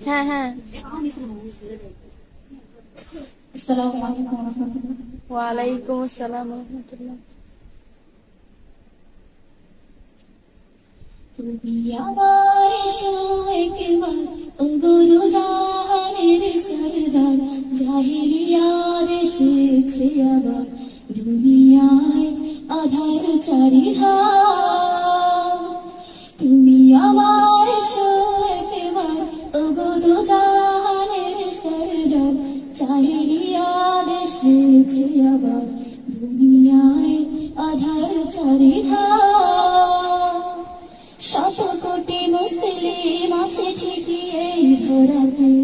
হ্যাঁ হ্যাঁ। আসসালামু আলাইকুম ওয়া রাহমাতুল্লাহ। ওয়ালাইকুম আসসালাম রহমতুল্লাহ। তুমি আমার একবার ওগো জাহানের সরদার, জাহিলিয়াত এসেছে আবার দুনিয়ায় আধার চারিধার। তুমি আমার একবার ওগো জাহানের সরদার, জাহিলিয়াত এসেছে আবার দুনিয়ায় আধার চারিধার। শত কোটি মুসলিম আছে ঠিকই এই ধরাতে,